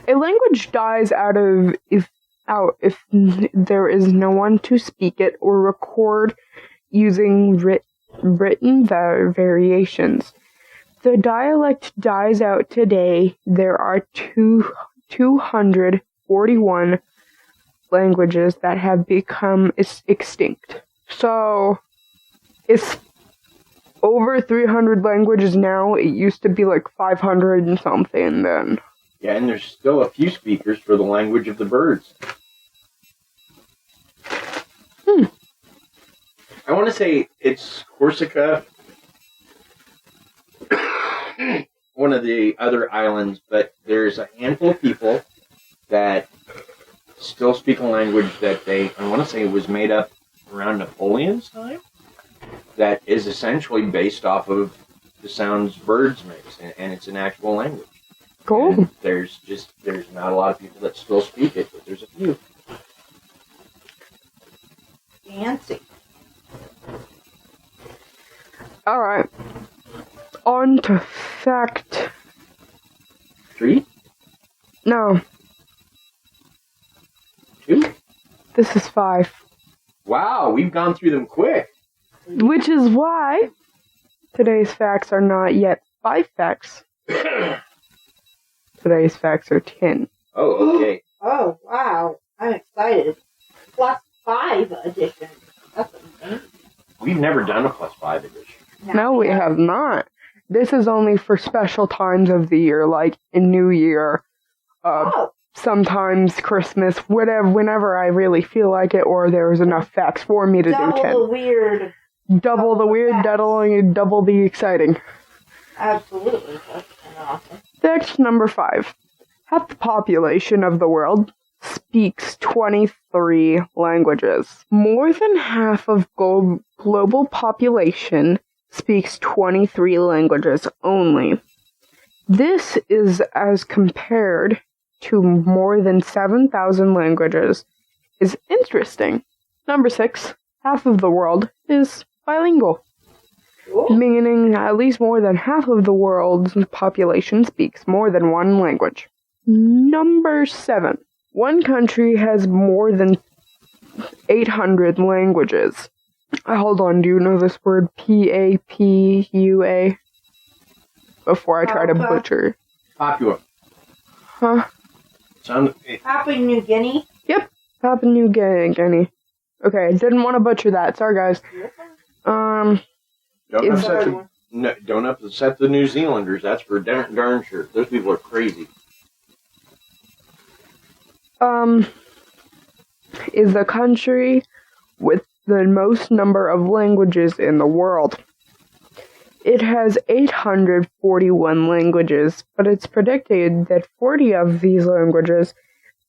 A language dies out if there is no one to speak it or record using written variations. The dialect dies out today. There are 241 languages that have become extinct. So, it's over 300 languages now. It used to be like 500 and something then. Yeah, and there's still a few speakers for the language of the birds. I want to say it's Corsica, one of the other islands, but there's a handful of people that still speak a language that I want to say was made up around Napoleon's time, that is essentially based off of the sounds birds make, and it's an actual language. Cool. And there's not a lot of people that still speak it, but there's a few. Fancy. Alright. On to fact 3? No. 2? This is 5. Wow, we've gone through them quick. Which is why today's facts are not yet 5 facts. Today's facts are 10. Oh, okay. Oh, wow. I'm excited. Plus 5 edition. That's amazing. We've never done a plus 5 edition. No, we have not. This is only for special times of the year, like in New Year, sometimes Christmas, whenever I really feel like it, or there's enough facts for me to do 10. Double the weird. Double the weird, double the exciting. Absolutely. That's kind of awesome. Fact number 5. Half the population of the world speaks 23 languages. More than half of global population speaks 23 languages only. This is as compared to more than 7,000 languages. Is interesting. Number 6. Half of the world is bilingual. Cool. Meaning at least more than half of the world's population speaks more than one language. Number 7. One country has more than 800 languages. Hold on, do you know this word Papua? Before I try to butcher. Papua. Huh? Papua New Guinea? Yep, Papua New Guinea. Okay, didn't want to butcher that. Sorry, guys. Don't upset the New Zealanders. That's for darn sure. Those people are crazy. Is the country with the most number of languages in the world. It has 841 languages, but it's predicted that 40 of these languages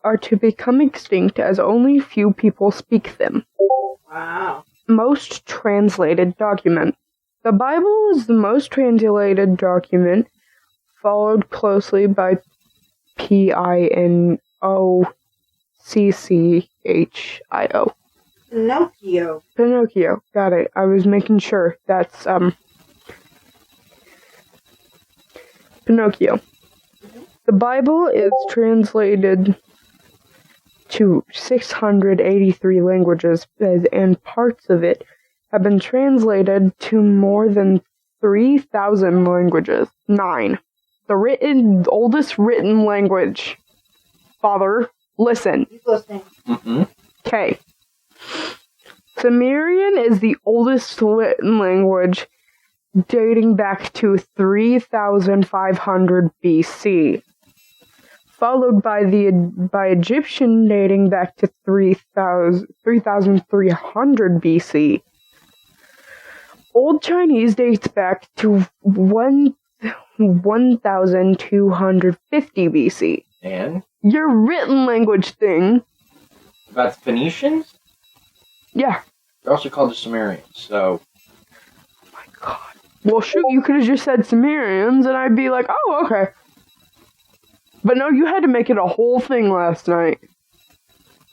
are to become extinct as only few people speak them. Wow. Most translated document. The Bible is the most translated document, followed closely by Pinocchio. Pinocchio. Got it. I was making sure. That's, Pinocchio. The Bible is translated to 683 languages, and parts of it have been translated to more than 3,000 languages. 9. The oldest written language. Father, listen. He's listening. Okay. Sumerian is the oldest written language, dating back to 3,500 BC, followed by Egyptian, dating back to 3,300 BC. Old Chinese dates back to 1,250 BC. And? Your written language thing. About the Phoenicians? Yeah. They're also called the Sumerians, so... Oh my god. Well, shoot, you could have just said Sumerians, and I'd be like, oh, okay. But no, you had to make it a whole thing last night.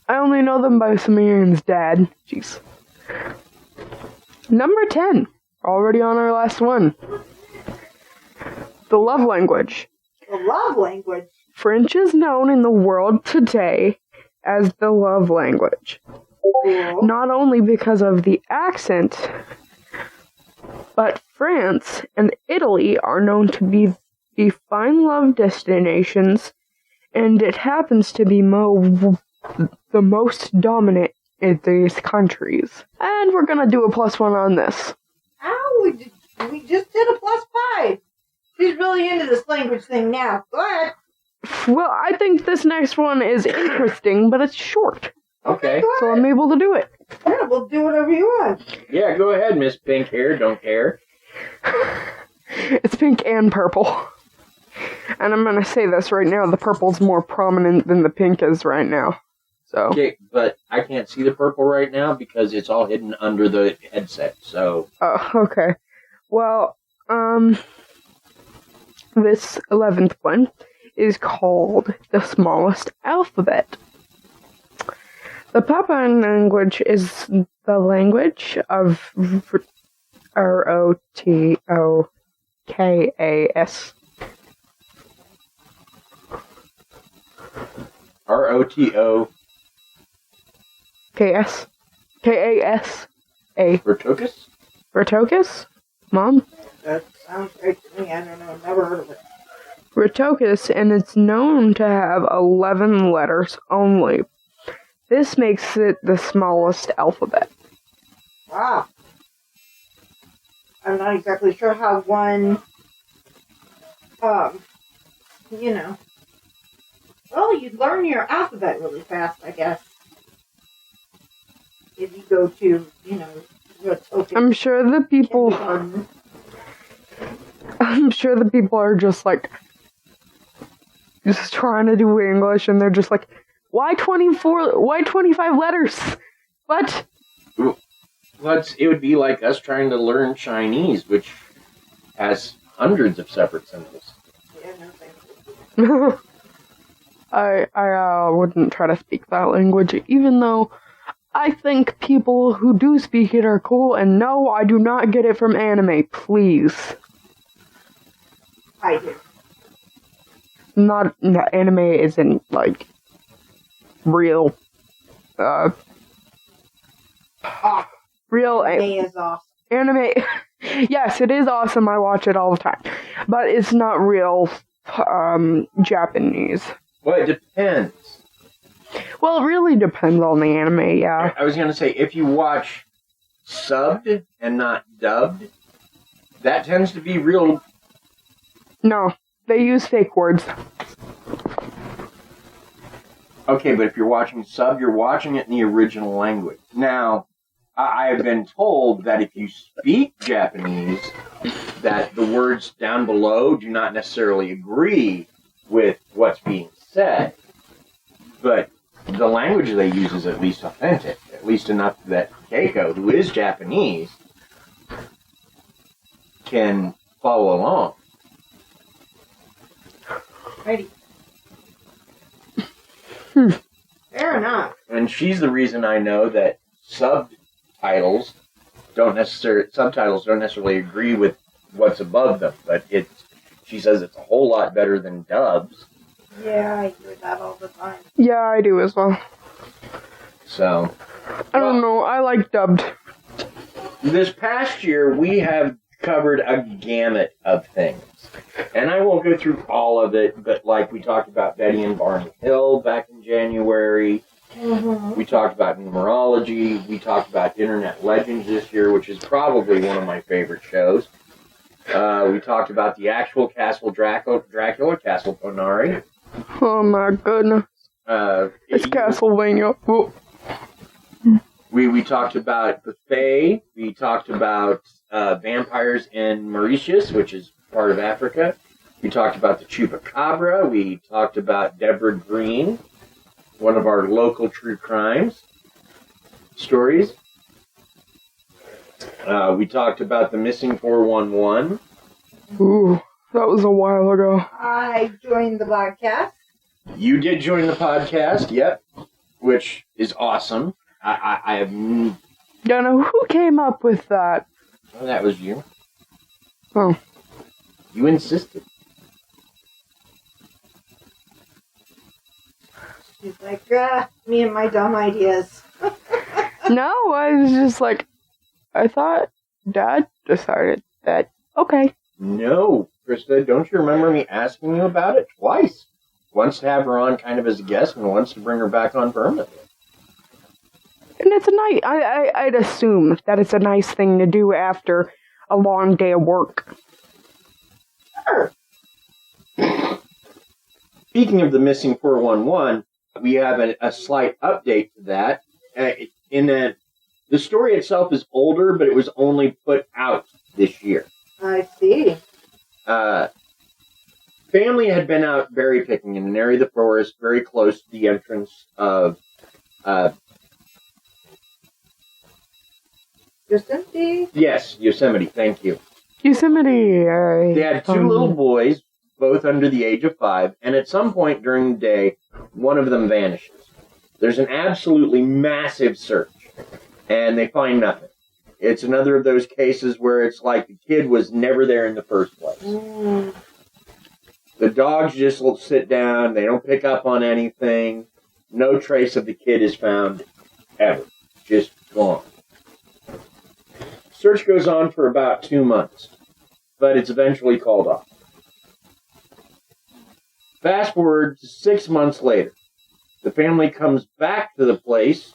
I only know them by Sumerians, Dad. Jeez. Number 10. Already on our last one. The love language. The love language? French is known in the world today as the love language. Cool. Not only because of the accent, but France and Italy are known to be the fine love destinations, and it happens to be the most dominant in these countries. And we're gonna do a +1 on this. Ow, we just did a +5. She's really into this language thing now. Go ahead. Well, I think this next one is interesting, but it's short, Okay. Go so ahead. I'm able to do it. Yeah, we'll do whatever you want. Yeah, go ahead, Miss Pink Hair. Don't care. It's pink and purple. And I'm gonna say this right now, the purple's more prominent than the pink is right now. So, Okay, but I can't see the purple right now because it's all hidden under the headset. So, okay. Well, this 11th one is called the smallest alphabet. The Papuan language is the language of Rotokas. ROTO KS. KASA. Rotokas? Rotokas? Mom? That sounds great to me. I don't know. Never heard of it. Rotokas, and it's known to have 11 letters only. This makes it the smallest alphabet. Wow. I'm not exactly sure how one, you know. Well, you learn your alphabet really fast, I guess. If you go to, you know, I'm sure the people are just like trying to do English, and they're just like, why 24? Why 25 letters? What? Well, it would be like us trying to learn Chinese, which has hundreds of separate symbols. Yeah, no thank you. I wouldn't try to speak that language, even though I think people who do speak it are cool, and no, I do not get it from anime, please. I do. Anime isn't, like, real, real Anime is awesome. anime. Yes, it is awesome, I watch it all the time, but it's not real, Japanese. Well, it depends. Well, it really depends on the anime, yeah. I was going to say, if you watch subbed and not dubbed, that tends to be real. No, they use fake words. Okay, but if you're watching sub, you're watching it in the original language. Now, I have been told that if you speak Japanese, that the words down below do not necessarily agree with what's being said. But the language they use is at least authentic, at least enough that Keiko, who is Japanese, can follow along. Ready. Fair enough. And she's the reason I know that subtitles don't necessarily agree with what's above them, but she says it's a whole lot better than dubs. Yeah, I hear that all the time. Yeah, I do as well. So, I don't know, I like dubbed. this past year we have covered a gamut of things. And I won't go through all of it, but like we talked about Betty and Barney Hill back in January. Mm-hmm. We talked about numerology. We talked about Internet Legends this year, which is probably one of my favorite shows. We talked about the actual Castle Dracula, Castle Ponari. Oh my goodness. It's Castlevania. Whoa. We talked about the Fae. We talked about vampires in Mauritius, which is part of Africa. We talked about the Chupacabra. We talked about Deborah Green, one of our local true crimes stories. We talked about the missing 411. Ooh, that was a while ago. I joined the podcast. You did join the podcast, yep, which is awesome. I have... Yeah, now who came up with that? Oh, that was you. Oh. You insisted. She's like, me and my dumb ideas. No, I was just like, I thought Dad decided that, okay. No, Krysta, don't you remember me asking you about it twice? Once to have her on kind of as a guest, and once to bring her back on permanently. And it's a nice, I'd assume that it's a nice thing to do after a long day of work. Sure. Speaking of the missing 411, we have a slight update to that. In that the story itself is older, but it was only put out this year. I see. Family had been out berry picking in an area of the forest very close to the entrance of Yosemite? Yes, Yosemite, thank you. Yosemite. They had two little boys, both under the age of 5, and at some point during the day, one of them vanishes. There's an absolutely massive search, and they find nothing. It's another of those cases where it's like the kid was never there in the first place. Mm. The dogs just will sit down. They don't pick up on anything. No trace of the kid is found ever. Just gone. Search goes on for about 2 months, but it's eventually called off. Fast forward to 6 months later. The family comes back to the place,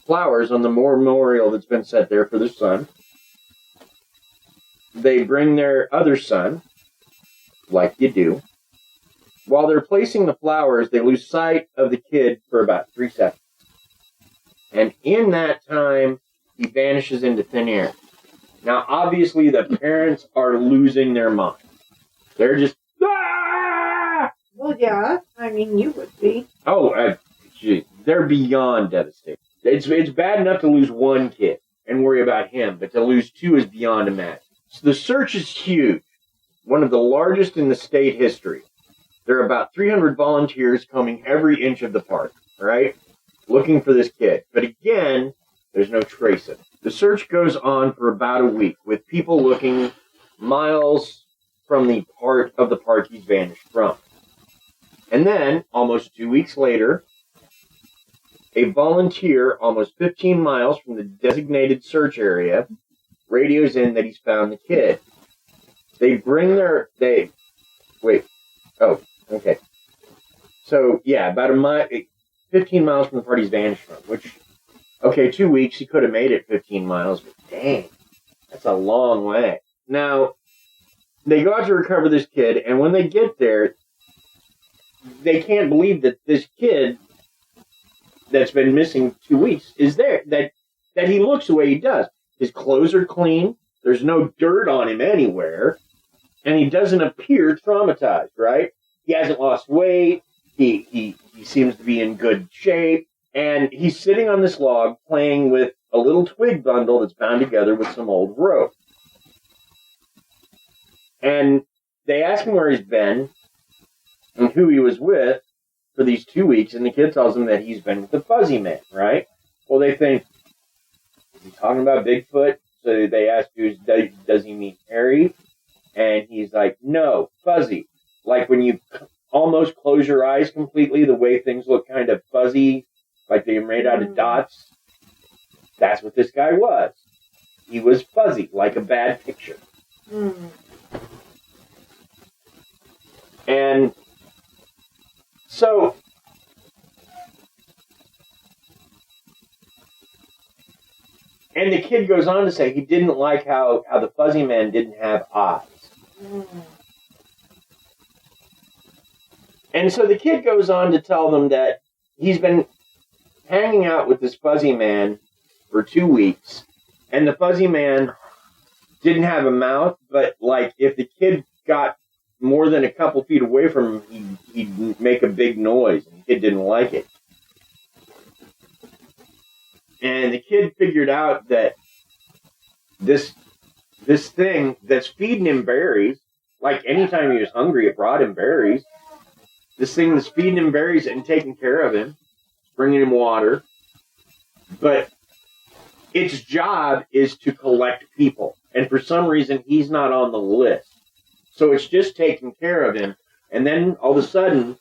flowers on the memorial that's been set there for their son. They bring their other son, like you do. While they're placing the flowers, they lose sight of the kid for about 3 seconds. And in that time, he vanishes into thin air. Now, obviously, the parents are losing their minds. They're just, ah! Well, yeah. I mean, you would be. Oh, gee, they're beyond devastated. It's bad enough to lose one kid and worry about him, but to lose 2 is beyond imagine. So the search is huge, one of the largest in the state history. There are about 300 volunteers combing every inch of the park, right, looking for this kid. But again, there's no trace of it. The search goes on for about a week, with people looking miles from the part of the park he's vanished from. And then, almost 2 weeks later, a volunteer almost 15 miles from the designated search area radios in that he's found the kid. They bring okay. So, yeah, about 15 miles from the part he's vanished from, which, okay, 2 weeks, he could have made it 15 miles, but dang, that's a long way. Now, they go out to recover this kid, and when they get there, they can't believe that this kid that's been missing 2 weeks is there, that he looks the way he does. His clothes are clean, there's no dirt on him anywhere, and he doesn't appear traumatized, right? He hasn't lost weight, he seems to be in good shape, and he's sitting on this log playing with a little twig bundle that's bound together with some old rope. And they ask him where he's been and who he was with for these 2 weeks, and the kid tells them that he's been with the Fuzzy Man, right? Well, they think, is he talking about Bigfoot? So they ask, does he mean Harry? And he's like, no, Fuzzy. Like when you almost close your eyes completely, the way things look kind of fuzzy, like they're made out of dots. That's what this guy was. He was fuzzy, like a bad picture. Mm. And so, and the kid goes on to say he didn't like how the Fuzzy Man didn't have eyes. Mm. And so the kid goes on to tell them that he's been hanging out with this Fuzzy Man for 2 weeks, and the Fuzzy Man didn't have a mouth, but like if the kid got more than a couple feet away from him, he'd make a big noise, and the kid didn't like it. And the kid figured out that this thing that's feeding him berries, like anytime he was hungry, it brought him berries. This thing that's feeding him berries and taking care of him, bringing him water. But its job is to collect people. And for some reason, he's not on the list. So it's just taking care of him. And then all of a sudden,